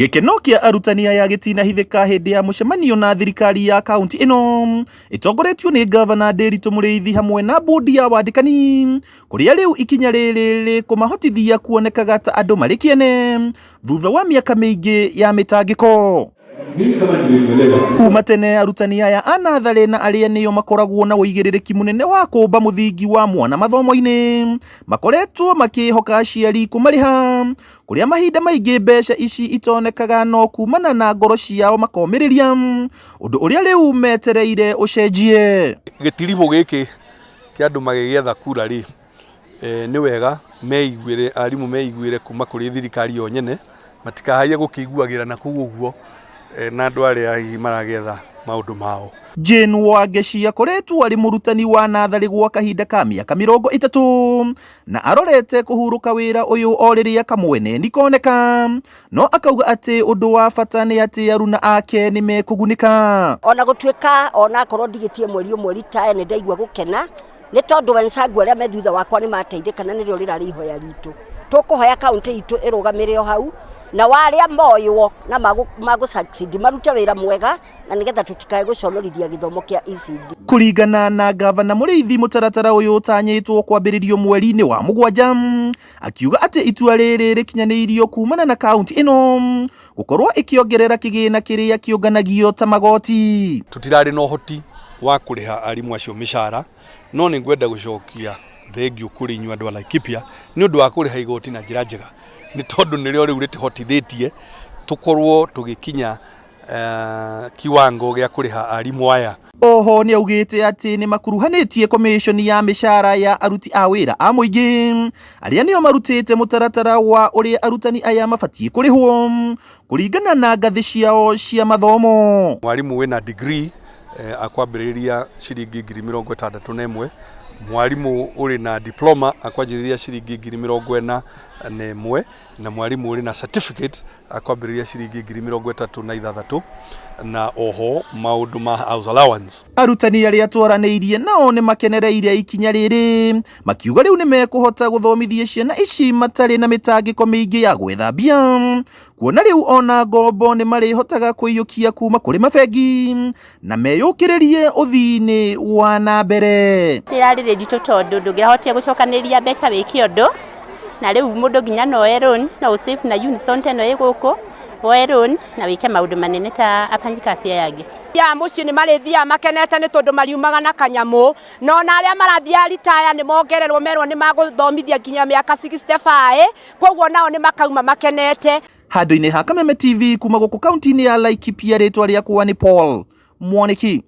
Gikeno kia Arutani aya gitinahithika hindi ya mucemanio na thirikari ya kaunti ino itongoretio ni gavana Nderitu Mũrĩithi hamwe na bodi ya wandikani kuria riu ikinya riri kumahotithia kuonekaga ta andu mari kiene thutha wa miaka miingi ya mitangiko. Kuma tene Arutani aya a nathari na aria nio makoragwo na uigĩrĩrĩki munene wa kumba muthingi wa mwana mathomo-ini makoretwo makihoka aciari kumariha kuria mahinda maingi mbeca ici itonekaga no kumana na ngoro ciao makomĩrĩria undu uria riu metereire ucenjie. Gitiribo giki kia andu magigetha kura ri ni wega meiguire arimu meiguire kuma kuri thirikari yo nyene matikahaye gukiguagira na kuguo na andu aria maragetha maundu mao. Jane Wangeshi akoretwo ari murutani wa nathari gwa kahinda ka miaka 30 na arorete kuhuruka wira uyu o riria kamwene ndikoneka no akauga ati undu wa bata ni ati aruna ake ni mekugunika. Ona gutwika ona korwo ndigitie mweri umwe ritae ni ndaigua gukena ni tondu wensangu aria methutha wakwa ni mateithika na nirio rirari ihoya ritu tukuhoya kaunti itu irugamire o hau na waria moyo na magu succeed marute wira mwega na nigetha tutikae guconorithia githomo kia ECD. Kuringana na gavana Mũrĩithi mutaratara uyu tanyitwo kwambiririo mweri-ini wa mugwanja akiuga ati itua riri rikinyanirio kumana na kaunti ino gukorwo ikiongerera kigina kiria kiunganagio ta magoti. Tutirari no hoti wa kuriha arimu acio mishara no ni ngwenda gucokia thengio kuri inyu andu a Laikipia ni undu wa kuriha igoti na njira njega ni tondu nirio riu ritihotithitie tukorwo tugikinya kiwango gia kuriha arimu aya. Oho ni augite ati ni makuruhanitie commission ya mishara ya aruti a wira a muingi aria nio marutite mutaratara wa uria arutani aya mabatie kurihwo kuringana na ngathi ciao cia mathomo. Mwarimu wina degree akwambiriria ciringi 61,000 mwarimu uri na diploma akwajiriria ciringi 41,000 na mwarimu uri na certificate akwambiriria ciringi 36,000 na oho maundu ma house allowance. Arutani aria twaraniirie nao ni makenereire ikinya riri makiuga riu ni mekuhota guthomithia ciana ici matari na mitangiko miingi ya gwethambia kuona riu ona ngombo ni marihotaga kuiyukia kuma kuri mabengi na meyukiririe uthini wa na mbere. Tirari rinditu tondu ndungihotia gucokaniria mbeca wi kiondo na riu mundu nginya no loan na usave na unison teno iguku woe loan na wike maundu manene ta afanyikazi yangi ya muci ni marithia makenete ni tondu mariumaga na kanyamu no na aria marathia retire ni mongererwo merwo ni maguthomithia nginya miaka 65 koguo nao ni makauma makenete. Handu-ini ha Kameme TV kuma guku kaunti-ini ya Laikipia ritwa riakwa ni Paul Mwaniki.